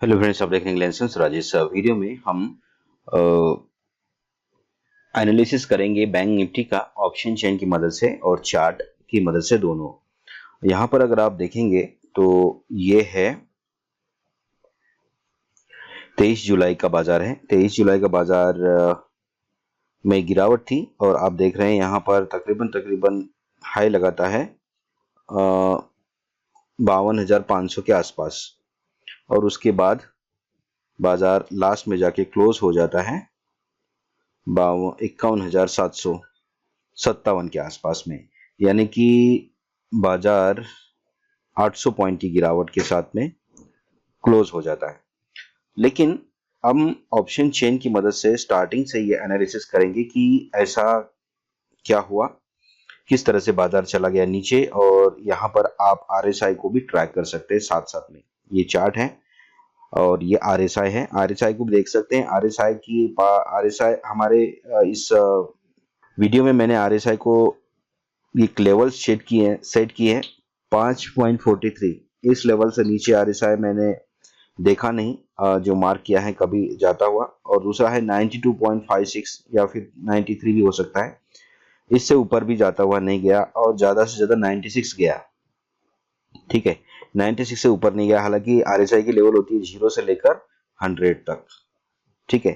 Hello friends, आप देख रहे हैं लेंसेज राजेश। वीडियो में हम एनालिसिस करेंगे बैंक निफ्टी का ऑप्शन चेन की मदद से और चार्ट की मदद से दोनों। यहाँ पर अगर आप देखेंगे तो ये है 23 जुलाई का बाजार है। 23 जुलाई का बाजार में गिरावट थी और आप देख रहे हैं यहाँ पर तकरीबन हाई लगाता है 52,500 के आसपास और उसके बाद बाजार लास्ट में जाके क्लोज हो जाता है 51,757 के आसपास में। यानी कि बाजार 800 पॉइंट की गिरावट के साथ में क्लोज हो जाता है। लेकिन हम ऑप्शन चेन की मदद से स्टार्टिंग से ये एनालिसिस करेंगे कि ऐसा क्या हुआ, किस तरह से बाजार चला गया नीचे, और यहाँ पर आप आरएसआई को भी ट्रैक कर सकते हैं साथ साथ में। ये चार्ट है और ये आरएसआई है। आरएसआई को भी देख सकते हैं। आरएसआई हमारे इस वीडियो में मैंने आरएसआई को एक लेवल सेट की है 5.43। इस लेवल से नीचे आरएसआई मैंने देखा नहीं जो मार्क किया है कभी जाता हुआ। और दूसरा है 92.56 या फिर 93 भी हो सकता है। इससे ऊपर भी जाता हुआ नहीं गया और ज्यादा से ज्यादा 96 गया। ठीक है, 96 से ऊपर नहीं गया। हालांकि आरएसआई की लेवल होती है 0 से लेकर 100 तक। ठीक है,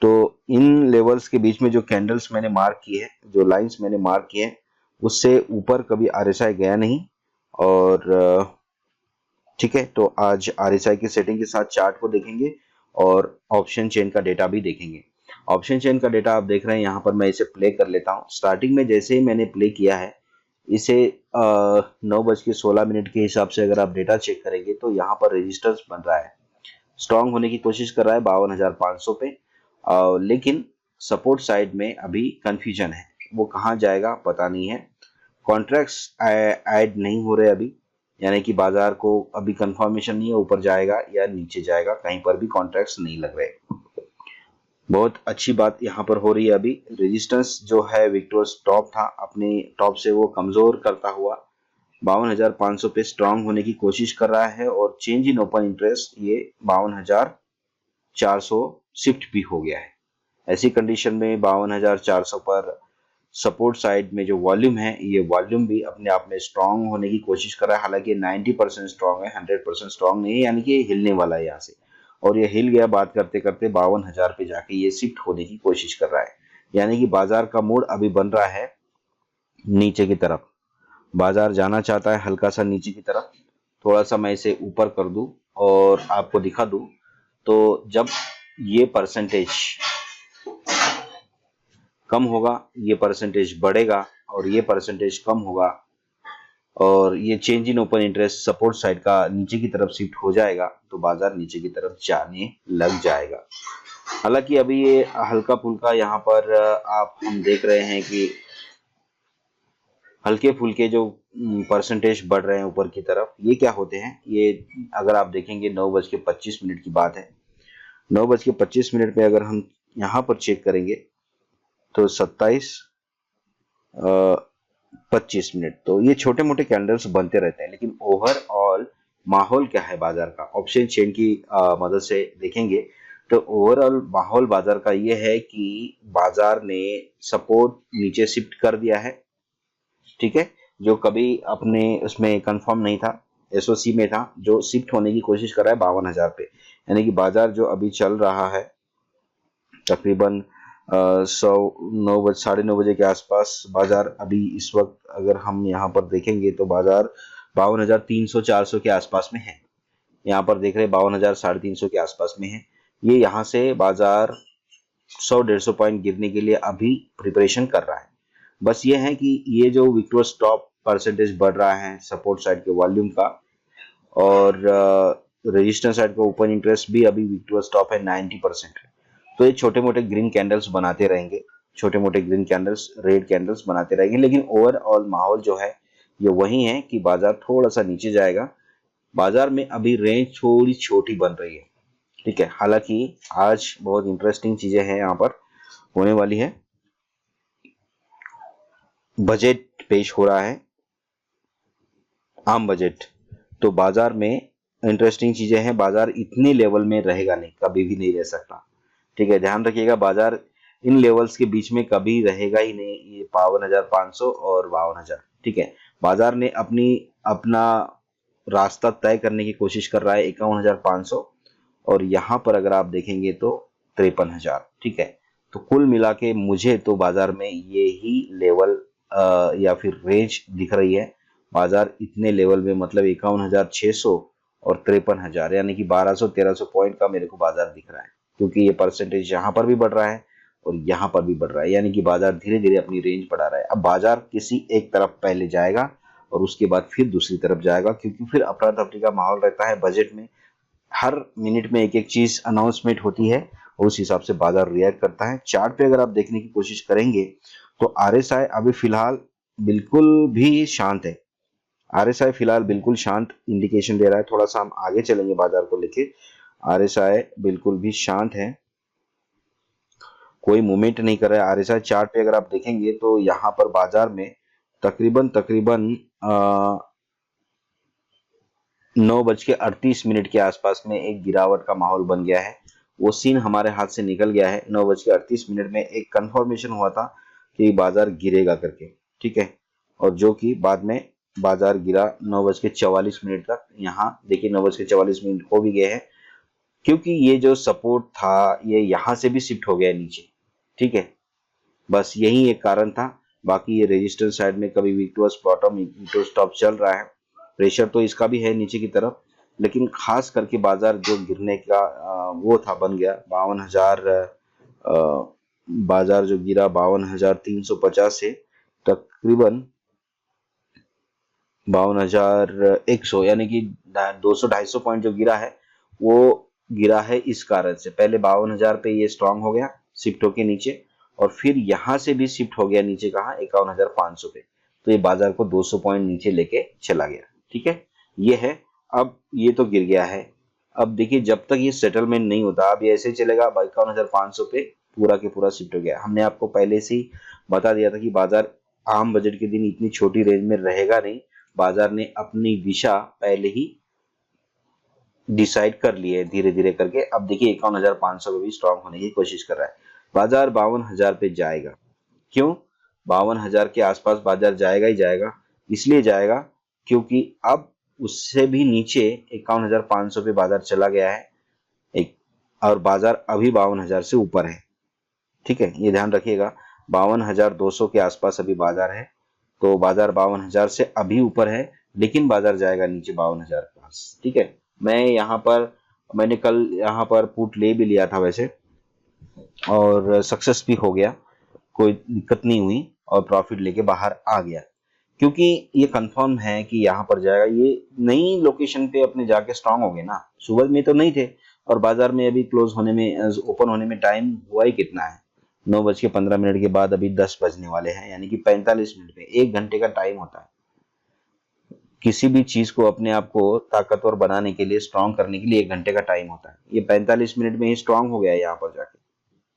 तो इन लेवल्स के बीच में जो कैंडल्स मैंने मार्क की है, जो लाइंस मैंने मार्क की है, उससे ऊपर कभी आरएसआई गया नहीं। और ठीक है, तो आज आरएसआई की सेटिंग के साथ चार्ट को देखेंगे और ऑप्शन चेन का डेटा भी देखेंगे। ऑप्शन चेन का डेटा आप देख रहे हैं, यहाँ पर मैं इसे प्ले कर लेता हूँ। स्टार्टिंग में जैसे ही मैंने प्ले किया है इसे 9:16 के हिसाब से अगर आप डेटा चेक करेंगे तो यहाँ पर रेजिस्टेंस बन रहा है, स्ट्रांग होने की कोशिश कर रहा है 52,500 पे। लेकिन सपोर्ट साइड में अभी कंफ्यूजन है, वो कहाँ जाएगा पता नहीं है। कॉन्ट्रैक्ट्स ऐड नहीं हो रहे अभी, यानी कि बाजार को अभी कंफर्मेशन नहीं है ऊपर जाएगा या नीचे जाएगा, कहीं पर भी कॉन्ट्रैक्ट्स नहीं लग रहे। बहुत अच्छी बात यहाँ पर हो रही है। अभी रेजिस्टेंस जो है विक्टोर्स टॉप था, अपने टॉप से वो कमजोर करता हुआ 52,500 पे स्ट्रांग होने की कोशिश कर रहा है और चेंज इन ओपन इंटरेस्ट ये 52,400 शिफ्ट भी हो गया है। ऐसी कंडीशन में 52,400 पर सपोर्ट साइड में जो वॉल्यूम है, ये वॉल्यूम भी अपने आप में स्ट्रांग होने की कोशिश कर रहा है। हालांकि 90% स्ट्रांग है, 100% स्ट्रांग नहीं है, यानी कि ये हिलने वाला है यहाँ से। और ये हिल गया, बात करते करते 52,000 पे जाके ये शिफ्ट होने की कोशिश कर रहा है। यानी कि बाजार का मूड अभी बन रहा है नीचे की तरफ। बाजार जाना चाहता है हल्का सा नीचे की तरफ। थोड़ा सा मैं इसे ऊपर कर दूं और आपको दिखा दूं, तो जब ये परसेंटेज कम होगा, ये परसेंटेज बढ़ेगा, और ये परसेंटेज कम होगा, और ये change in open interest support side का नीचे की तरफ शिफ्ट हो जाएगा, तो बाजार नीचे की तरफ जाने लग जाएगा। हालांकि अभी ये हल्का फुल्का यहाँ पर आप हम देख रहे हैं कि हल्के फुल्के जो परसेंटेज बढ़ रहे हैं ऊपर की तरफ, ये क्या होते हैं, ये अगर आप देखेंगे 9:25 की बात है। 9:25 पे अगर हम यहाँ पर चेक करेंगे तो 27:25, तो ये छोटे मोटे कैंडल्स बनते रहते हैं। लेकिन ओवरऑल माहौल क्या है बाजार का, ऑप्शन चेन की मदद से देखेंगे तो ओवरऑल माहौल बाजार का ये है कि बाजार ने सपोर्ट नीचे शिफ्ट कर दिया है। ठीक है, जो कभी अपने उसमें कंफर्म नहीं था, एसओसी में था, जो शिफ्ट होने की कोशिश कर रहा है 52,000 पे। यानी कि बाजार जो अभी चल रहा है तकरीबन 9:30 के आसपास बाजार अभी इस वक्त, अगर हम यहाँ पर देखेंगे तो बाजार 52,300-400 के आसपास में है। यहाँ पर देख रहे हैं 52,350 के आसपास में है। ये यहाँ से बाजार 100-150 पॉइंट गिरने के लिए अभी प्रिपरेशन कर रहा है। बस ये है कि ये जो विक्टोर स्टॉप परसेंटेज बढ़ रहा है सपोर्ट साइड के वॉल्यूम का, और रेजिस्टेंस साइड का ओपन इंटरेस्ट भी अभी विक्टोर स्टॉप है 90%। तो ये छोटे मोटे ग्रीन कैंडल्स बनाते रहेंगे, छोटे मोटे ग्रीन कैंडल्स, रेड कैंडल्स बनाते रहेंगे। लेकिन ओवरऑल माहौल जो है ये वही है कि बाजार थोड़ा सा नीचे जाएगा। बाजार में अभी रेंज थोड़ी छोटी बन रही है। ठीक है, हालांकि आज बहुत इंटरेस्टिंग चीजें हैं यहाँ पर होने वाली है। बजट पेश हो रहा है, आम बजट। तो बाजार में इंटरेस्टिंग चीजें हैं, बाजार इतने लेवल में रहेगा नहीं, कभी भी नहीं रह सकता। ठीक है, ध्यान रखिएगा, बाजार इन लेवल्स के बीच में कभी रहेगा ही नहीं, ये 52,500 और 52,000। ठीक है, बाजार ने अपनी अपना रास्ता तय करने की कोशिश कर रहा है 51,500, और यहाँ पर अगर आप देखेंगे तो 53,000। ठीक है, तो कुल मिला के मुझे तो बाजार में ये ही लेवल या फिर रेंज दिख रही है। बाजार इतने लेवल में मतलब 51,600 और 53,000, यानी कि 1200-1300 पॉइंट का मेरे को बाजार दिख रहा है, क्योंकि ये परसेंटेज यहाँ पर भी बढ़ रहा है और यहाँ पर भी बढ़ रहा है, यानी कि बाजार धीरे धीरे अपनी रेंज बढ़ा रहा है। अब बाजार किसी एक तरफ पहले जाएगा और उसके बाद फिर दूसरी तरफ जाएगा, क्योंकि फिर अफरा तफरी का माहौल रहता है। बजट में हर मिनट में एक एक चीज अनाउंसमेंट होती है और उस हिसाब से बाजार रिएक्ट करता है। चार्ट पे अगर आप देखने की कोशिश करेंगे तो आरएसआई अभी फिलहाल बिल्कुल भी शांत है। आरएसआई फिलहाल बिल्कुल शांत इंडिकेशन दे रहा है। थोड़ा सा हम आगे चलेंगे बाजार को लेके, आरएसआई बिल्कुल भी शांत है, कोई मूवमेंट नहीं कर रहा है। आरएसआई चार्ट पे अगर आप देखेंगे तो यहाँ पर बाजार में तकरीबन तकरीबन 9:38 के आसपास में एक गिरावट का माहौल बन गया है। वो सीन हमारे हाथ से निकल गया है। 9:38 में एक कंफर्मेशन हुआ था कि बाजार गिरेगा करके, ठीक है, और जो कि बाद में बाजार गिरा 9:44 तक। यहाँ देखिए 9:44 हो भी गए हैं, क्योंकि ये जो सपोर्ट था ये यहाँ से भी शिफ्ट हो गया नीचे। ठीक है, बस यही एक कारण था। बाकी ये रेजिस्टेंस साइड में कभी week to bottom week to top चल रहा है। प्रेशर तो इसका भी है नीचे की तरफ, लेकिन खास करके बाजार जो गिरने का वो था बन गया 52,000। बाजार जो गिरा 52,350 से तकरीबन 52,100, यानी कि 200-250 पॉइंट जो गिरा है वो गिरा है इस कारण से। पहले 52,000 पे ये स्ट्रांग हो गया शिफ्ट होके नीचे, और फिर यहां से भी शिफ्ट हो गया नीचे, कहा 51,500 पे, तो ये बाजार को 200 पॉइंट नीचे लेके चला गया। ठीक है, ये है। अब ये तो गिर गया है। अब देखिए जब तक ये सेटलमेंट नहीं होता, अब ये ऐसे चलेगा 51,500 पे पूरा के पूरा शिफ्ट हो गया। हमने आपको पहले से ही बता दिया था कि बाजार आम बजट के दिन इतनी छोटी रेंज में रहेगा नहीं। बाजार ने अपनी दिशा पहले ही डिसाइड कर ली है धीरे धीरे करके। अब देखिए 51,500 पे भी स्ट्रांग होने की कोशिश कर रहा है। बाजार 52,000 पे जाएगा। क्यों 52,000 के आसपास बाजार जाएगा ही जाएगा? इसलिए जाएगा क्योंकि अब उससे भी नीचे 51,500 पे बाजार चला गया है एक, और बाजार अभी 52,000 से ऊपर है। ठीक है, ये ध्यान रखिएगा, 52,200 के आसपास अभी बाजार है। तो बाजार 52,000 से अभी ऊपर है, लेकिन बाजार जाएगा नीचे 52,000 के पास। ठीक है, मैंने कल यहाँ पर पुट ले भी लिया था वैसे, और सक्सेस भी हो गया, कोई दिक्कत नहीं हुई, और प्रॉफिट लेके बाहर आ गया, क्योंकि ये कंफर्म है कि यहाँ पर जाएगा। ये नई लोकेशन पे अपने जाके स्ट्रांग हो गए ना, सुबह में तो नहीं थे, और बाजार में अभी क्लोज होने में ओपन होने में टाइम हुआ ही कितना है, 9:15 के बाद अभी 10 बजने वाले हैं, यानी कि 45 मिनट में 1 घंटे का टाइम होता है। किसी भी चीज को अपने आप को ताकतवर बनाने के लिए, स्ट्रांग करने के लिए 1 घंटे का टाइम होता है। ये 45 मिनट में ही स्ट्रांग हो गया है यहाँ पर जाके।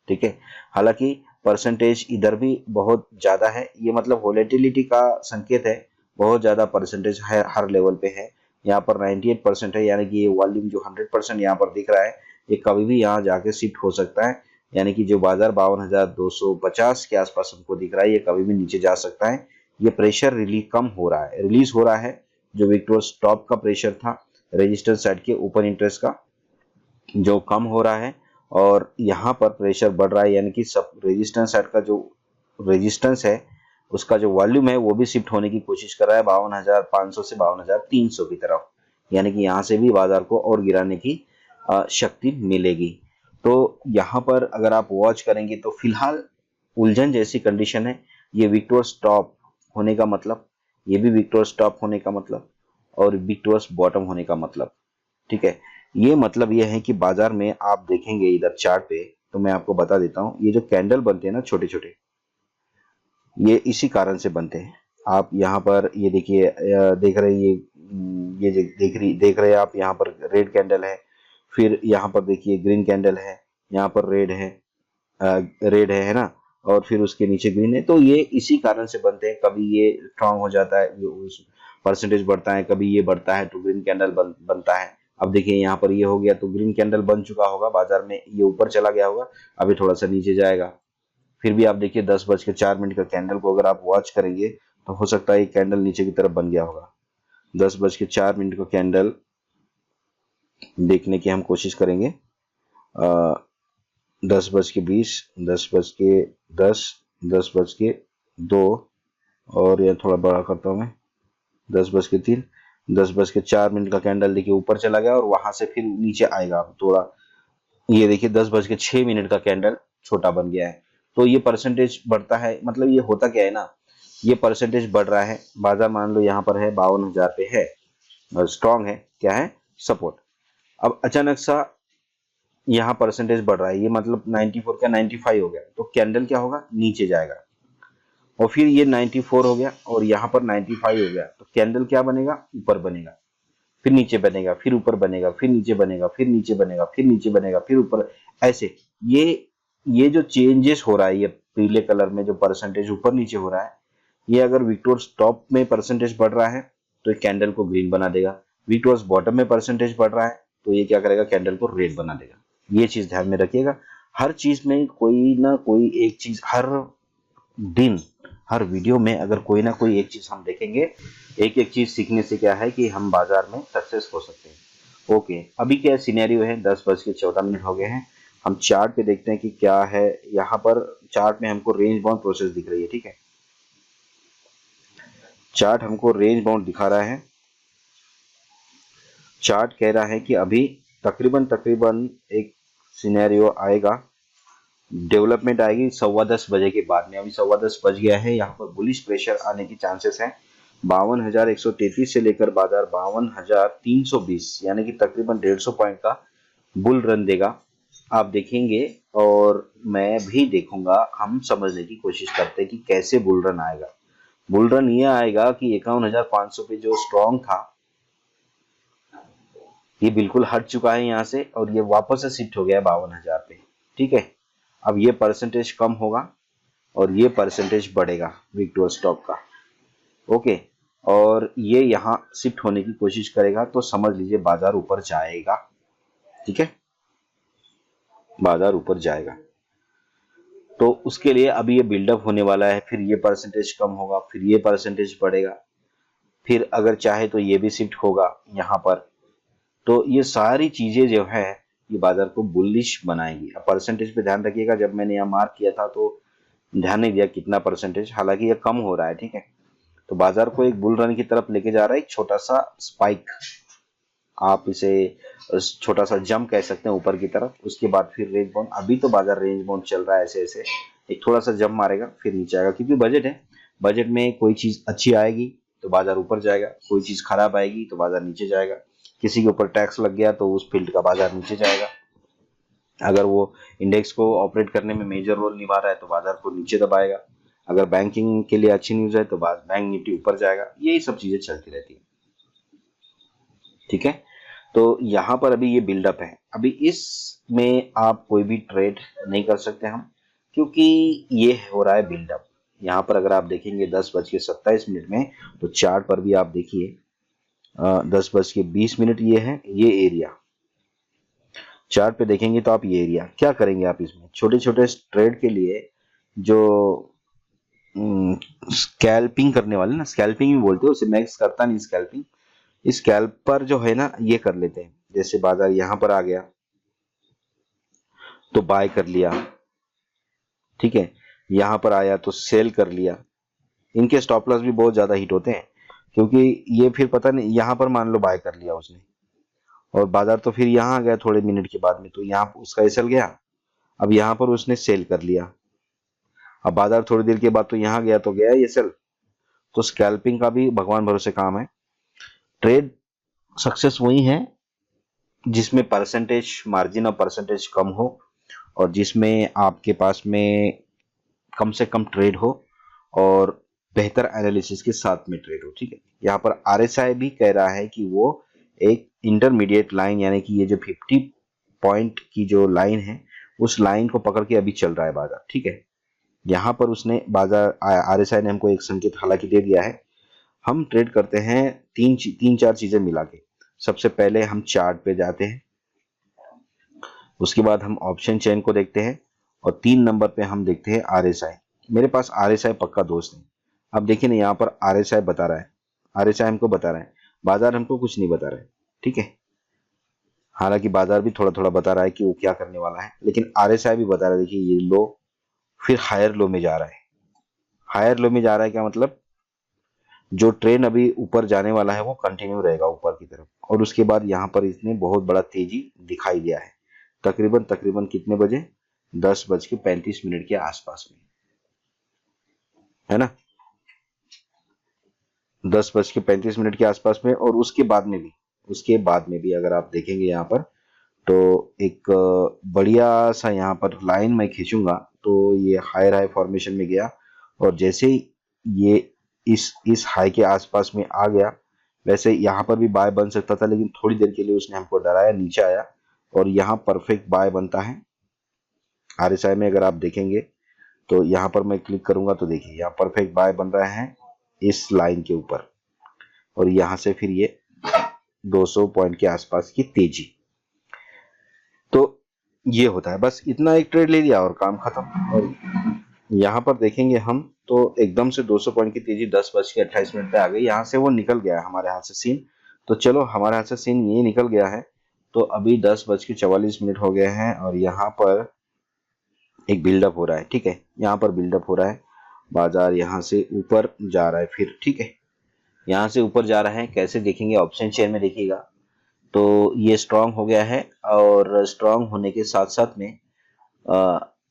ठीक है, हालांकि परसेंटेज इधर भी बहुत ज्यादा है, ये मतलब वोलेटिलिटी का संकेत है। बहुत ज्यादा परसेंटेज है, हर लेवल पे है। यहाँ पर 98% है, यानी कि ये वॉल्यूम जो 100% यहाँ पर दिख रहा है, ये कभी भी यहाँ जाके शिफ्ट हो सकता है। यानी कि जो बाजार 52,250 के आसपास हमको दिख रहा है, ये कभी भी नीचे जा सकता है। ये प्रेशर रिलीज हो रहा है, जो विक्टोरिया स्टॉप का प्रेशर था रेजिस्टेंस साइड के ओपन इंटरेस्ट का, जो कम हो रहा है, और यहाँ पर प्रेशर बढ़ रहा है, यानी कि सब रेजिस्टेंस साइड का जो रेजिस्टेंस है उसका जो वॉल्यूम है वो भी शिफ्ट होने की कोशिश कर रहा है 52,500 से 52,300 की तरफ, यानी कि यहाँ से भी बाजार को और गिराने की शक्ति मिलेगी। तो यहाँ पर अगर आप वॉच करेंगे तो फिलहाल उलझन जैसी कंडीशन है। ये विक्टोरिया स्टॉप होने का मतलब, ये भी विक्टोरिया स्टॉप होने का मतलब, और विक्टोरिया बॉटम होने का मतलब। ठीक है, ये मतलब ये है कि बाजार में आप देखेंगे इधर चार्ट पे, तो मैं आपको बता देता हूं, ये जो कैंडल बनते हैं ना छोटे छोटे, ये इसी कारण से बनते हैं। आप यहाँ पर ये देखिए, देख रहे हैं ये देख रहे हैं आप, यहाँ पर रेड कैंडल है, फिर यहाँ पर देखिए ग्रीन कैंडल है, यहाँ पर रेड है ना, और फिर उसके नीचे ग्रीन है। तो ये इसी कारण से बनते हैं। कभी ये स्ट्रांग हो जाता है, परसेंटेज बढ़ता है, कभी ये बढ़ता है तो ग्रीन कैंडल बनता है। अब देखिए यहाँ पर ये हो गया तो ग्रीन कैंडल बन चुका होगा बाजार में, ये ऊपर चला गया होगा, अभी थोड़ा सा नीचे जाएगा। फिर भी आप देखिए 10:04 का कैंडल को अगर आप वॉच करेंगे तो हो सकता है ये कैंडल नीचे की तरफ बन गया होगा। 10:04 का कैंडल देखने की हम कोशिश करेंगे। 10:20, 10:10, 10:02 और ये थोड़ा बड़ा करता हूँ मैं, 10:03, 10:04 का कैंडल देखिए ऊपर चला गया और वहां से फिर नीचे आएगा थोड़ा। ये देखिए 10:06 का कैंडल छोटा बन गया है। तो ये परसेंटेज बढ़ता है, मतलब ये होता क्या है ना, ये परसेंटेज बढ़ रहा है। बाजार मान लो यहाँ पर है 52,000 पे है और स्ट्रांग है, क्या है, सपोर्ट। अब अचानक सा यहाँ परसेंटेज बढ़ रहा है, ये मतलब 94 का 95 हो गया, तो कैंडल क्या होगा, नीचे जाएगा। और फिर ये 94 हो गया और यहाँ पर 95 हो गया, तो कैंडल क्या बनेगा, ऊपर बनेगा, फिर नीचे बनेगा, फिर ऊपर बनेगा, फिर नीचे बनेगा, फिर नीचे बनेगा, फिर नीचे बनेगा, फिर ऊपर, ऐसे ये जो चेंजेस हो रहा है, ये पीले कलर में जो परसेंटेज ऊपर नीचे हो रहा है, ये अगर विक्टोर्स टॉप में परसेंटेज बढ़ रहा है तो ये कैंडल को ग्रीन बना देगा। विक्टोर्स बॉटम में परसेंटेज बढ़ रहा है तो ये क्या करेगा, कैंडल को रेड बना देगा। ये चीज ध्यान में रखिएगा। हर चीज में कोई ना कोई एक चीज, हर दिन हर वीडियो में अगर कोई ना कोई एक चीज हम देखेंगे, एक एक चीज सीखने से क्या है कि हम बाजार में सक्सेस हो सकते हैं। ओके, अभी क्या सिनेरियो है, 10:14 हो गए हैं। हम चार्ट पे देखते हैं कि क्या है। यहाँ पर चार्ट में हमको रेंज बाउंड प्रोसेस दिख रही है, ठीक है, चार्ट हमको रेंज बाउंड दिखा रहा है। चार्ट कह रहा है कि अभी तकरीबन एक सिनेरियो आएगा, डेवलपमेंट आएगी 10:15 के बाद में। अभी 10:15 बज गया है, यहाँ पर बुलिश प्रेशर आने की चांसेस है। 52,133 से लेकर बाजार 52,320, यानी कि तकरीबन 150 पॉइंट का बुल रन देगा। आप देखेंगे और मैं भी देखूंगा, हम समझने की कोशिश करते हैं कि कैसे बुल रन आएगा। बुल रन ये आएगा कि 51,500 पे जो स्ट्रॉन्ग था ये बिल्कुल हट चुका है यहाँ से और ये वापस से शिफ्ट हो गया है 52,000 पे, ठीक है। अब ये परसेंटेज कम होगा और ये परसेंटेज बढ़ेगा विक्टोर स्टॉक का, ओके। और ये यहाँ शिफ्ट होने की कोशिश करेगा तो समझ लीजिए बाजार ऊपर जाएगा, ठीक है, बाजार ऊपर जाएगा। तो उसके लिए अभी ये बिल्डअप होने वाला है, फिर ये परसेंटेज कम होगा, फिर ये परसेंटेज बढ़ेगा, फिर अगर चाहे तो ये भी शिफ्ट होगा यहाँ पर। तो ये सारी चीजें जो है ये बाजार को बुलिश बनाएगी। अब परसेंटेज पे ध्यान रखिएगा, जब मैंने यहाँ मार्क किया था तो ध्यान नहीं दिया कितना परसेंटेज, हालांकि ये कम हो रहा है, ठीक है। तो बाजार को एक बुल रन की तरफ लेके जा रहा है, एक छोटा सा स्पाइक, आप इसे छोटा सा जंप कह सकते हैं ऊपर की तरफ। उसके बाद फिर रेंज बाउंड, अभी तो बाजार रेंज बाउंड चल रहा है, ऐसे ऐसे एक थोड़ा सा जंप मारेगा फिर नीचे आएगा, क्योंकि बजट है। बजट में कोई चीज अच्छी आएगी तो बाजार ऊपर जाएगा, कोई चीज खराब आएगी तो बाजार नीचे जाएगा। किसी के ऊपर टैक्स लग गया तो उस फील्ड का बाजार नीचे जाएगा। अगर वो इंडेक्स को ऑपरेट करने में मेजर रोल निभा रहा है तो बाजार को नीचे दबाएगा। अगर बैंकिंग के लिए अच्छी न्यूज है तो बैंक निफ्टी ऊपर जाएगा। यही सब चीजें चलती रहती है, ठीक है। तो यहाँ पर अभी ये बिल्डअप है, अभी इसमें आप कोई भी ट्रेड नहीं कर सकते हम, क्योंकि ये हो रहा है बिल्डअप। यहाँ पर अगर आप देखेंगे 10:27 में, तो चार्ट पर भी आप देखिए 10:20 ये है, ये एरिया चार्ट पे देखेंगे तो आप ये एरिया क्या करेंगे, आप इसमें छोटे छोटे ट्रेड के लिए जो स्कैल्पिंग करने वाले ना, स्कैल्पिंग भी बोलते हैं उसे, मैक्स करता नहीं स्कैल्पिंग, इस स्कैल्पर जो है ना ये कर लेते हैं। जैसे बाजार यहाँ पर आ गया तो बाय कर लिया, ठीक है, यहाँ पर आया तो सेल कर लिया। इनके स्टॉप लॉस भी बहुत ज्यादा हिट होते हैं, क्योंकि ये फिर पता नहीं, यहाँ पर मान लो बाय कर लिया उसने और बाजार तो फिर यहाँ आ गया थोड़े मिनट के बाद में, तो यहाँ उसका एसएल गया। अब यहाँ पर उसने सेल कर लिया, अब बाजार थोड़ी देर के बाद तो यहाँ गया तो गया एसएल। तो स्कैल्पिंग का भी भगवान भरोसे काम है। ट्रेड सक्सेस वही है जिसमें परसेंटेज मार्जिन और परसेंटेज कम हो और जिसमें आपके पास में कम से कम ट्रेड हो और बेहतर एनालिसिस के साथ में ट्रेड हो, ठीक है। यहाँ पर आरएसआई भी कह रहा है कि वो एक इंटरमीडिएट लाइन, यानी कि ये जो 50 पॉइंट की जो लाइन है उस लाइन को पकड़ के अभी चल रहा है बाजार, ठीक है। यहाँ पर उसने बाजार आरएसआई ने हमको एक संकेत हालांकि दे दिया है। हम ट्रेड करते हैं तीन चार चीजें मिला के। सबसे पहले हम चार्ट पे जाते हैं, उसके बाद हम ऑप्शन चेन को देखते हैं और 3 नंबर पे हम देखते हैं आरएसआई। मेरे पास आरएसआई पक्का दोस्त है। अब देखिए ना, यहाँ पर आरएसआई बता रहा है, आरएसआई हमको बता रहा है, बाजार हमको कुछ नहीं बता रहा है। ठीक है, हालांकि बाजार भी थोड़ा थोड़ा बता रहा है कि वो क्या करने वाला है, लेकिन आरएसआई भी बता रहा है। देखिए ये लो फिर हायर लो में जा रहा है। हायर लो में जा रहा है क्या मतलब, जो ट्रेन अभी ऊपर जाने वाला है वो कंटिन्यू रहेगा ऊपर की तरफ, और उसके बाद यहाँ पर इसने बहुत बड़ा तेजी दिखाई दिया है। तकरीबन तकरीबन कितने बजे, 10:35 के आसपास में, है ना, 10:35 के आसपास में। और उसके बाद में भी अगर आप देखेंगे यहाँ पर, तो एक बढ़िया सा यहाँ पर लाइन मैं खींचूंगा तो ये हायर हाई फॉर्मेशन में गया, और जैसे ही ये इस हाई के आसपास में आ गया, वैसे यहाँ पर भी बाय बन सकता था, लेकिन थोड़ी देर के लिए उसने हमको डराया, नीचे आया और यहाँ परफेक्ट बाय बनता है। आरएसआई में अगर आप देखेंगे तो यहाँ पर मैं क्लिक करूंगा तो देखिए यहाँ परफेक्ट बाय बन रहा है इस लाइन के ऊपर, और यहाँ से फिर ये 200 पॉइंट के आसपास की तेजी। तो ये होता है, बस इतना एक ट्रेड ले लिया और काम खत्म। और यहाँ पर देखेंगे हम तो एकदम से 200 पॉइंट की तेजी 10:28 पे आ गई, यहाँ से वो निकल गया है हमारे हाथ से सीन। तो चलो हमारे हाथ से सीन ये निकल गया है। तो अभी 10:44 हो गए हैं और यहाँ पर एक बिल्डअप हो रहा है। ठीक है, यहाँ पर बिल्डअप हो रहा है, बाजार यहाँ से ऊपर जा रहा है फिर। ठीक है, यहाँ से ऊपर जा रहा है, कैसे देखेंगे, ऑप्शन चेन में देखिएगा तो ये स्ट्रांग हो गया है, और स्ट्रांग होने के साथ साथ में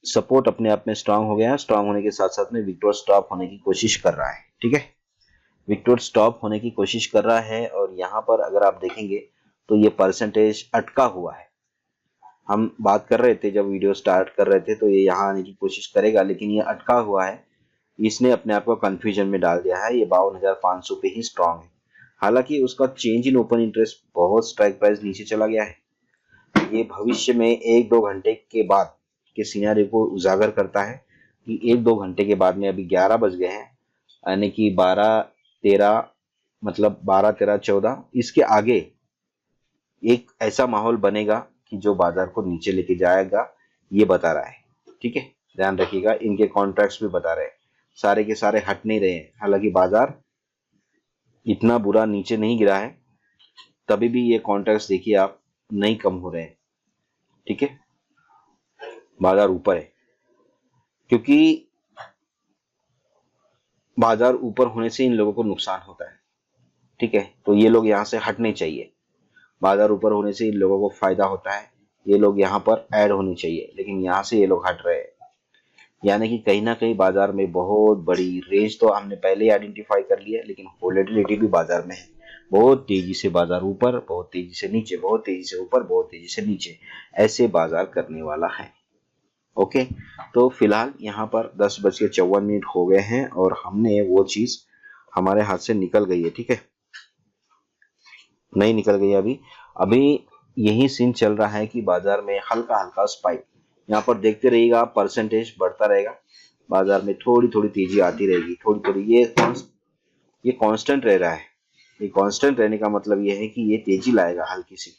सपोर्ट अपने आप में स्ट्रांग हो गया है। स्ट्रांग होने के साथ साथ में विक्टोर स्टॉप होने की कोशिश कर रहा है। ठीक है, विक्टोर स्टॉप होने की कोशिश कर रहा है, और यहाँ पर अगर आप देखेंगे तो ये परसेंटेज अटका हुआ है। हम बात कर रहे थे, जब वीडियो स्टार्ट कर रहे थे, तो ये यहाँ आने की कोशिश करेगा, लेकिन ये अटका हुआ है। इसने अपने आप को कंफ्यूजन में डाल दिया है। ये 52,500 पे ही स्ट्रांग है, हालांकि उसका चेंज इन ओपन इंटरेस्ट बहुत स्ट्राइक प्राइस नीचे चला गया है। ये भविष्य में 1-2 घंटे के बाद के सिनेरियो को उजागर करता है कि 1-2 घंटे के बाद में, अभी 11 बज गए हैं, यानी कि 12-13, मतलब 12-13-14, इसके आगे एक ऐसा माहौल बनेगा कि जो बाजार को नीचे लेके जाएगा, ये बता रहा है। ठीक है, ध्यान रखिएगा, इनके कॉन्ट्रैक्ट्स भी बता रहे हैं, सारे के सारे हट नहीं रहे हैं। हालांकि बाजार इतना बुरा नीचे नहीं गिरा है, तभी भी ये कॉन्ट्रैक्ट्स देखिए आप, नहीं कम हो रहे हैं। ठीक है, बाजार ऊपर है, क्योंकि बाजार ऊपर होने से इन लोगों को नुकसान होता है। ठीक है, तो ये लोग यहाँ से हटने चाहिए। बाजार ऊपर होने से इन लोगों को फायदा होता है, ये लोग यहाँ पर ऐड होने चाहिए, लेकिन यहाँ से ये लोग हट रहे हैं। यानी कि कहीं ना कहीं बाजार में बहुत बड़ी रेंज तो हमने पहले ही आइडेंटिफाई कर लिया है, लेकिन वोलेटिलिटी भी बाजार में है। बहुत तेजी से बाजार ऊपर, बहुत तेजी से नीचे, बहुत तेजी से ऊपर, बहुत तेजी से नीचे, ऐसे बाजार करने वाला है। ओके, तो फिलहाल यहाँ पर 10:54 हो गए हैं और हमने वो चीज हमारे हाथ से निकल गई है। ठीक है, नहीं निकल गई अभी। अभी यही सीन चल रहा है कि बाजार में हल्का हल्का स्पाइक, यहाँ पर देखते रहिएगा, परसेंटेज बढ़ता रहेगा, बाजार में थोड़ी थोड़ी तेजी आती रहेगी, थोड़ी थोड़ी। ये कांस्टेंट रह रहा है। ये कांस्टेंट रहने का मतलब ये है कि ये तेजी लाएगा हल्की सी।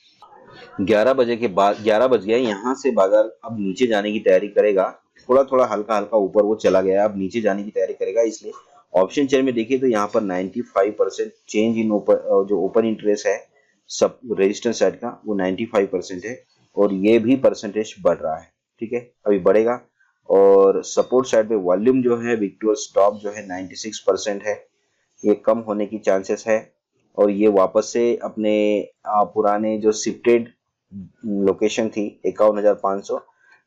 11 बजे के बाद, 11 बज गया, यहाँ से बाजार अब नीचे जाने की तैयारी करेगा। थोड़ा थोड़ा हल्का हल्का ऊपर वो चला गया, अब नीचे जाने की तैयारी करेगा। इसलिए ऑप्शन चेन में देखिए तो यहाँ पर 95% चेंज इन ओपन, जो ओपन इंटरेस्ट है सब रेजिस्टेंस साइड का, वो 95% है, और ये भी परसेंटेज बढ़ रहा है। ठीक है, अभी बढ़ेगा। और सपोर्ट साइड पे वॉल्यूम जो है, विक्टोर स्टॉप जो है 96% है, ये कम होने की चांसेस है, और ये वापस से अपने पुराने जो शिफ्टेड लोकेशन थी 51,500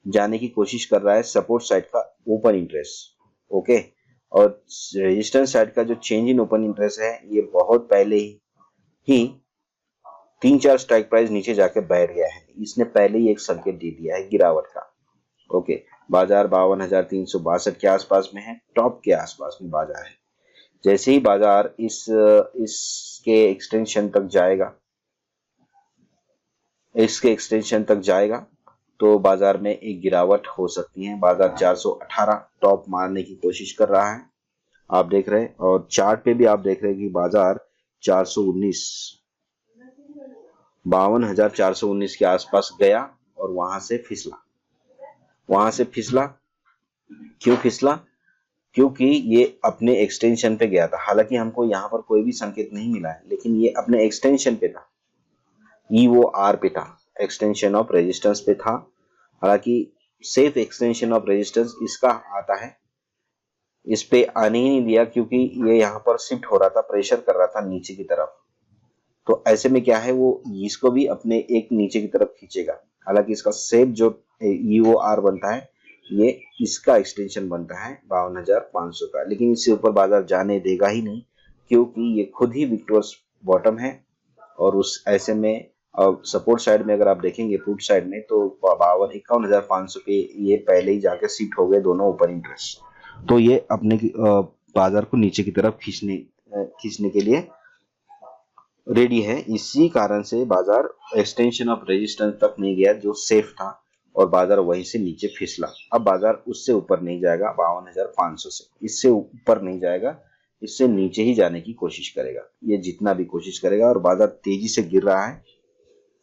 जाने की कोशिश कर रहा है। सपोर्ट साइड का ओपन इंटरेस्ट, ओके, और रेजिस्टेंस साइड का जो चेंज इन ओपन इंटरेस्ट है, ये बहुत पहले ही 3-4 स्ट्राइक प्राइस नीचे जाके बैठ गया है। इसने पहले ही एक संकेत दे दिया है गिरावट का। ओके, बाजार 52,362 के आसपास में है, टॉप के आसपास में बाजार है। जैसे ही बाजार इसके एक्सटेंशन तक जाएगा, इसके एक्सटेंशन तक जाएगा, तो बाजार में एक गिरावट हो सकती है। बाजार 418 टॉप मारने की कोशिश कर रहा है, आप देख रहे हैं, और चार्ट पे भी आप देख रहे हैं कि बाजार 419 52,419 के आसपास गया और वहां से फिसला। क्यों फिसला? क्योंकि ये अपने एक्सटेंशन पे गया था। हालांकि हमको यहाँ पर कोई भी संकेत नहीं मिला है, लेकिन ये अपने एक्सटेंशन पे था, EOR पे था, एक्सटेंशन ऑफ रेजिस्टेंस पे था। हालांकि सेफ एक्सटेंशन ऑफ रेजिस्टेंस इसका आता है, इस पे आने ही नहीं दिया क्योंकि ये यहाँ पर शिफ्ट हो रहा था, प्रेशर कर रहा था नीचे की तरफ। तो ऐसे में क्या है, वो इसको भी अपने एक नीचे की तरफ खींचेगा। हालांकि इसका सेफ जो EOR बनता है, ये इसका एक्सटेंशन बनता है 52,500 का, लेकिन इससे ऊपर बाजार जाने देगा ही नहीं क्योंकि ये खुद ही विक्टोरियस बॉटम है। और उस ऐसे में सपोर्ट साइड में अगर आप देखेंगे, पुट साइड में, तो 51,500 पे ये पहले ही जाके शिफ्ट हो गए दोनों ओपन इंटरेस्ट। तो ये अपने बाजार को नीचे की तरफ खींचने के लिए रेडी है। इसी कारण से बाजार एक्सटेंशन ऑफ रेजिस्टेंस तक नहीं गया जो सेफ था, और बाजार वहीं से नीचे फिसला। अब बाजार उससे ऊपर नहीं जाएगा 52,500 से, इससे ऊपर नहीं जाएगा, इससे नीचे ही जाने की कोशिश करेगा, ये जितना भी कोशिश करेगा। और बाजार तेजी से गिर रहा है,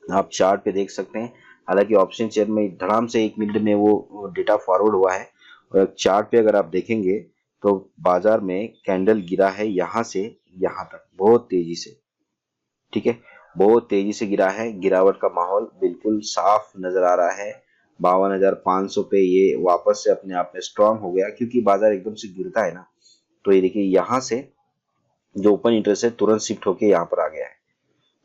आप चार्ट पे देख सकते हैं। हालांकि ऑप्शन चेयर में धड़ाम से 1 मिनट में वो डेटा फॉरवर्ड हुआ है, और चार्ट पे अगर आप देखेंगे तो बाजार में कैंडल गिरा है यहाँ से यहाँ तक बहुत तेजी से, ठीक है, बहुत तेजी से गिरा है। गिरावट का माहौल बिल्कुल साफ नजर आ रहा है। 52,500 पे ये वापस से अपने आप में स्ट्रांग हो गया, क्योंकि बाजार एकदम से गिरता है ना। तो ये देखिए यहाँ से जो ओपन इंटरेस्ट है तुरंत शिफ्ट होके यहाँ पर आ गया है।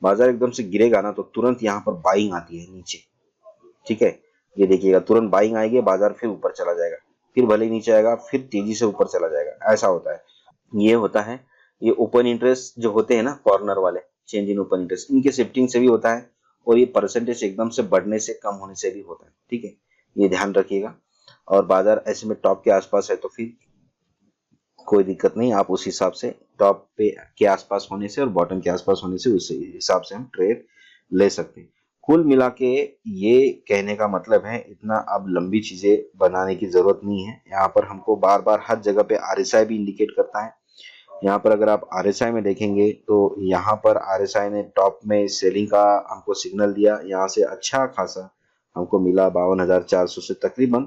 बाजार एकदम से गिरेगा ना तो तुरंत यहाँ पर बाइंग आती है नीचे, ठीक है, ये देखिएगा तुरंत बाइंग आएगी, बाजार फिर ऊपर चला जाएगा, फिर भले नीचे आएगा, फिर तेजी से ऊपर चला जाएगा, ऐसा होता है। ये होता है, ये ओपन इंटरेस्ट जो होते हैं ना, कॉर्नर वाले चेंज इन ओपन इंटरेस्ट, इनके शिफ्टिंग से भी होता है, और ये परसेंटेज एकदम से बढ़ने से कम होने से भी होता है, ठीक है, ये ध्यान रखिएगा। और बाजार ऐसे में टॉप के आसपास है तो फिर कोई दिक्कत नहीं, आप उस हिसाब से टॉप पे के आसपास होने से और बॉटम के आसपास होने से उस हिसाब से हम ट्रेड ले सकते हैं। कुल मिला के ये कहने का मतलब है, इतना अब लंबी चीजें बनाने की जरूरत नहीं है। यहाँ पर हमको बार बार हर जगह पे RSI भी इंडिकेट करता है। यहाँ पर अगर आप RSI में देखेंगे तो यहाँ पर RSI ने टॉप में सेलिंग का हमको सिग्नल दिया, यहाँ से अच्छा खासा हमको मिला 52,400 से तकरीबन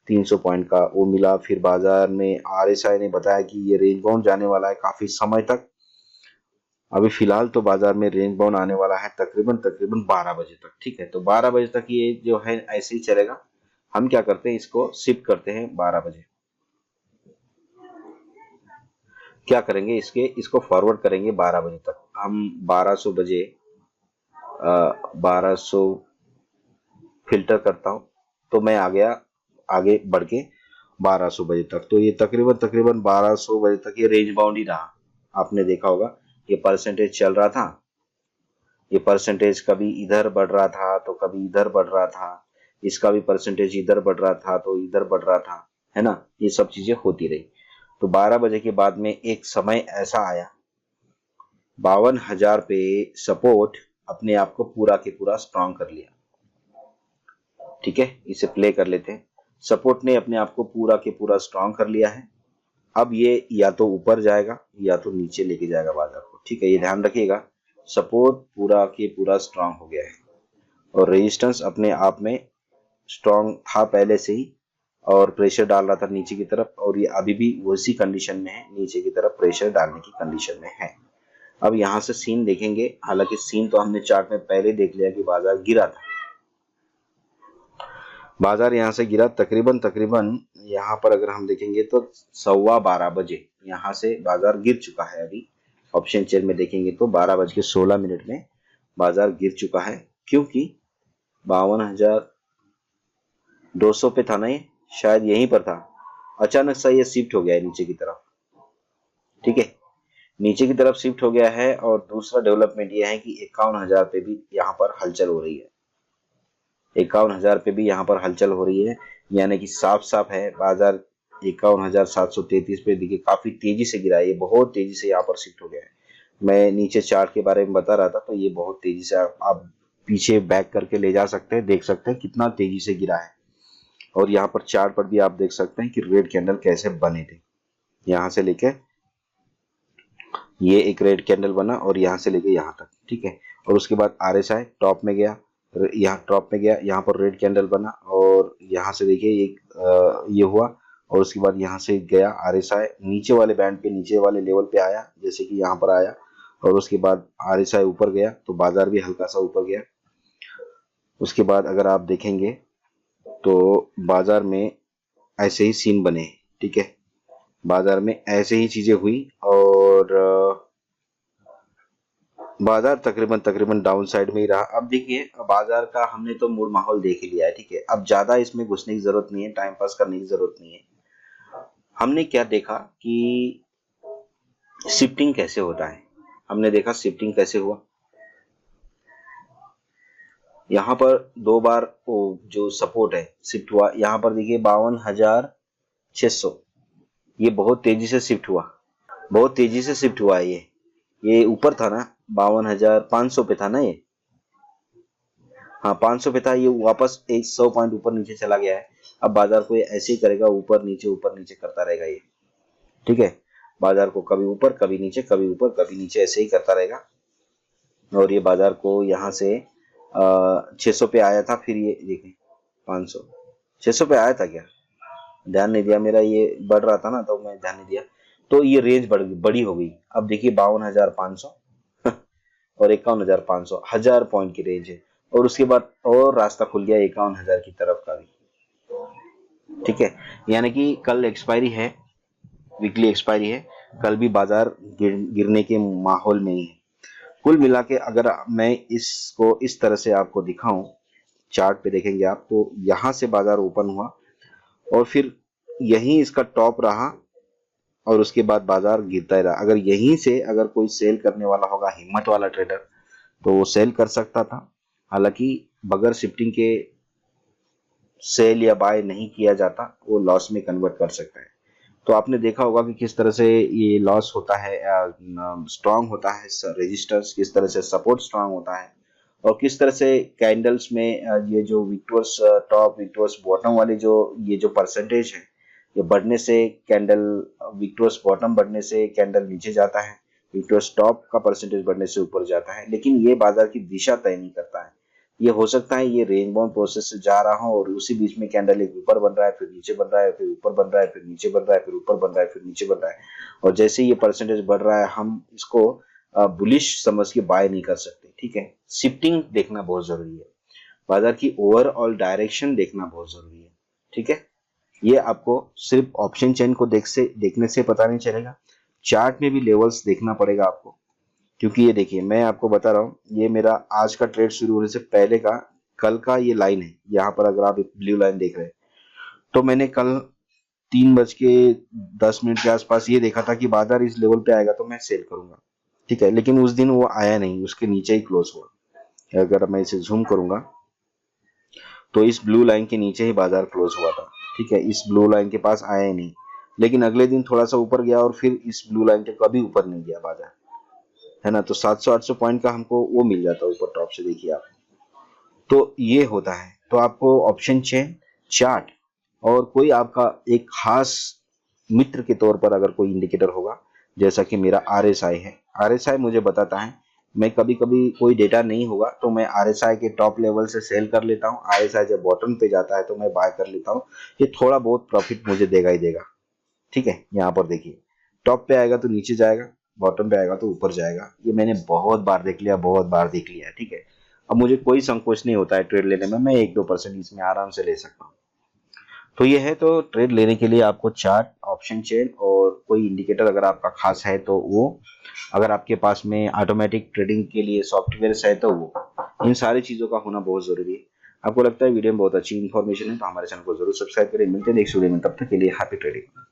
300 पॉइंट का वो मिला। फिर बाजार में RSI ने बताया कि ये रेंज बाउंड जाने वाला है काफी समय तक। अभी फिलहाल तो बाजार में रेंज बाउंड आने वाला है तकरीबन 12 बजे तक, ठीक है। तो 12 बजे तक ये जो है ऐसे ही चलेगा। हम क्या करते हैं, इसको शिफ्ट करते हैं 12 बजे। क्या करेंगे, इसको फॉरवर्ड करेंगे 12 बजे तक। हम 1200 बजे 1200 फिल्टर करता हूं, तो मैं आ गया आगे बढ़ के 1200 बजे तक। तो ये तकरीबन 1200 बजे तक ये रेंज बाउंड ही रहा। आपने देखा होगा ये परसेंटेज चल रहा था, ये परसेंटेज कभी इधर बढ़ रहा था तो कभी इधर बढ़ रहा था, इसका भी परसेंटेज इधर बढ़ रहा था तो इधर बढ़ रहा था, है ना, ये सब चीजें होती रही। तो 12 बजे के बाद में एक समय ऐसा आया, 52,000 पे सपोर्ट अपने आप को पूरा के पूरा स्ट्रांग कर लिया, ठीक है। इसे प्ले कर लेते हैं। सपोर्ट ने अपने आप को पूरा के पूरा स्ट्रांग कर लिया है। अब ये या तो ऊपर जाएगा या तो नीचे लेके जाएगा बाजार को, ठीक है, ये ध्यान रखिएगा। सपोर्ट पूरा के पूरा स्ट्रांग हो गया है, और रेजिस्टेंस अपने आप में स्ट्रांग था पहले से ही, और प्रेशर डाल रहा था नीचे की तरफ, और ये अभी भी उसी कंडीशन में है, नीचे की तरफ प्रेशर डालने की कंडीशन में है। अब यहाँ से सीन देखेंगे, हालांकि सीन तो हमने चार्ट में पहले देख लिया कि बाजार गिरा था। बाजार यहाँ से गिरा तकरीबन यहाँ पर अगर हम देखेंगे तो 12:15 बजे यहाँ से बाजार गिर चुका है। अभी ऑप्शन चेयर में देखेंगे तो 12:16 में बाजार गिर चुका है, क्योंकि 52,200 पे था ना, ये शायद यहीं पर था, अचानक सा ये शिफ्ट हो गया है नीचे की तरफ, ठीक है, नीचे की तरफ शिफ्ट हो गया है। और दूसरा डेवलपमेंट ये है कि 51,000 पे भी यहाँ पर हलचल हो रही है, 51,000 पे भी यहाँ पर हलचल हो रही है, यानी कि साफ साफ है बाजार 51,733 पे देखिए काफी तेजी से गिरा है, ये बहुत तेजी से यहाँ पर शिफ्ट हो गया है। मैं नीचे चार्ट के बारे में बता रहा था, तो ये बहुत तेजी से आप पीछे बैक करके ले जा सकते हैं, देख सकते हैं कितना तेजी से गिरा है। और यहाँ पर चार्ट पर भी आप देख सकते हैं कि रेड कैंडल कैसे बने थे, यहाँ से लेके ये एक रेड कैंडल बना और यहाँ से लेके यहाँ तक, ठीक है। और उसके बाद RSI टॉप में गया, यहाँ टॉप में गया, यहाँ पर रेड कैंडल बना और यहाँ से देखिए एक ये हुआ और उसके बाद यहाँ से गया RSI नीचे वाले बैंड पे, नीचे वाले लेवल पे आया, जैसे कि यहाँ पर आया और उसके बाद RSI ऊपर गया तो बाजार भी हल्का सा ऊपर गया। उसके बाद अगर आप देखेंगे तो बाजार में ऐसे ही सीन बने, ठीक है, बाजार में ऐसे ही चीजें हुई और बाजार तकरीबन डाउन साइड में ही रहा। अब देखिए बाजार का हमने तो मूड माहौल देख ही लिया है, ठीक है, अब ज्यादा इसमें घुसने की जरूरत नहीं है, टाइम पास करने की जरूरत नहीं है। हमने क्या देखा कि शिफ्टिंग कैसे होता है, हमने देखा शिफ्टिंग कैसे हुआ। यहाँ पर 2 बार वो जो सपोर्ट है शिफ्ट हुआ, यहाँ पर देखिए 52,600, ये बहुत तेजी से शिफ्ट हुआ, बहुत तेजी से शिफ्ट हुआ है। ये ऊपर था ना, 52,500 पे था ना ये, हाँ 500 पे था, ये वापस 100 पॉइंट ऊपर नीचे चला गया है। अब बाजार को ये ऐसे ही करेगा, ऊपर नीचे करता रहेगा ये, ठीक है, बाजार को कभी ऊपर कभी नीचे, कभी ऊपर कभी नीचे ऐसे ही करता रहेगा। और ये बाजार को यहाँ से 600 पे आया था, फिर ये देखिए 500 600 पे आया था क्या, ध्यान नहीं दिया मेरा, ये बढ़ रहा था ना तो मैं ध्यान नहीं दिया, तो ये रेंज बड़ी हो गई। अब देखिए 52,500 और 51,500, 1000 पॉइंट की रेंज है और उसके बाद और रास्ता खुल गया 51,000 की तरफ का भी, ठीक है। यानी कि कल एक्सपायरी है, वीकली एक्सपायरी है, कल भी बाजार गिरने के माहौल में ही है। कुल मिला के अगर मैं इसको इस तरह से आपको दिखाऊं, चार्ट पे देखेंगे आप तो यहां से बाजार ओपन हुआ और फिर यहीं इसका टॉप रहा और उसके बाद बाजार गिरता ही रहा। अगर यहीं से अगर कोई सेल करने वाला होगा, हिम्मत वाला ट्रेडर, तो वो सेल कर सकता था, हालांकि बगैर शिफ्टिंग के सेल या बाय नहीं किया जाता, वो लॉस में कन्वर्ट कर सकता है। तो आपने देखा होगा कि किस तरह से ये लॉस होता है, स्ट्रांग होता है रेजिस्टेंस, किस तरह से सपोर्ट स्ट्रांग होता है और किस तरह से कैंडल्स में ये जो विक्टोर्स टॉप विक्टोर्स बॉटम वाले जो ये जो परसेंटेज है, ये बढ़ने से कैंडल विक्टोर्स बॉटम बढ़ने से कैंडल नीचे जाता है, विक्टोर्स टॉप का परसेंटेज बढ़ने से ऊपर जाता है, लेकिन ये बाजार की दिशा तय नहीं करता है। ये हो सकता है ये रेंज बाउंड प्रोसेस से जा रहा हो और उसी बीच में कैंडल एक ऊपर बन रहा है, फिर नीचे बन रहा है, फिर ऊपर बन रहा है, फिर नीचे बन रहा है, फिर ऊपर बन रहा है, फिर नीचे बन रहा है, और जैसे ही ये परसेंटेज बढ़ रहा है हम इसको बुलिश समझ के बाय नहीं कर सकते, ठीक है। शिफ्टिंग देखना बहुत जरूरी है, बाजार की ओवरऑल डायरेक्शन देखना बहुत जरूरी है, ठीक है। ये आपको सिर्फ ऑप्शन चेन को देखने से पता नहीं चलेगा, चार्ट में भी लेवल्स देखना पड़ेगा आपको, क्योंकि ये देखिए मैं आपको बता रहा हूँ, ये मेरा आज का ट्रेड शुरू होने से पहले का कल का ये लाइन है। यहाँ पर अगर आप ब्लू लाइन देख रहे हैं तो मैंने कल 3:10 के आसपास ये देखा था कि बाजार इस लेवल पे आएगा तो मैं सेल करूंगा, ठीक है, लेकिन उस दिन वो आया नहीं, उसके नीचे ही क्लोज हुआ। अगर मैं इसे जूम करूंगा तो इस ब्लू लाइन के नीचे ही बाजार क्लोज हुआ था, ठीक है, इस ब्लू लाइन के पास आया ही नहीं, लेकिन अगले दिन थोड़ा सा ऊपर गया और फिर इस ब्लू लाइन के कभी ऊपर नहीं गया बाजार, है ना, तो 700-800 पॉइंट का हमको वो मिल जाता है ऊपर टॉप से, देखिए आप। तो ये होता है, तो आपको ऑप्शन चेन, चार्ट और कोई आपका एक खास मित्र के तौर पर अगर कोई इंडिकेटर होगा, जैसा कि मेरा RSI है, RSI मुझे बताता है, मैं कभी कभी कोई डेटा नहीं होगा तो मैं RSI के टॉप लेवल से सेल कर लेता हूँ, RSI जब बॉटम पे जाता है तो मैं बाय कर लेता हूँ, ये थोड़ा बहुत प्रॉफिट मुझे देगा ही देगा, ठीक है। यहाँ पर देखिए टॉप पे आएगा तो नीचे जाएगा, बॉटम पे आएगा तो ऊपर जाएगा, ये मैंने बहुत बार देख लिया, बहुत बार देख लिया, ठीक है। अब मुझे कोई संकोच नहीं होता है ट्रेड लेने में, मैं 1-2% इसमें आराम से ले सकता हूँ। तो ये है, तो ट्रेड लेने के लिए आपको चार्ट, ऑप्शन चेन और कोई इंडिकेटर अगर आपका खास है तो वो, अगर आपके पास में ऑटोमेटिक ट्रेडिंग के लिए सॉफ्टवेयर है तो वो, इन सारी चीजों का होना बहुत जरूरी है। आपको लगता है वीडियो में बहुत अच्छी इन्फॉर्मेशन है तो हमारे चैनल को जरूर सब्सक्राइब करें। मिलते हैं नेक्स्ट वीडियो में, तब तक के लिए हैप्पी ट्रेडिंग।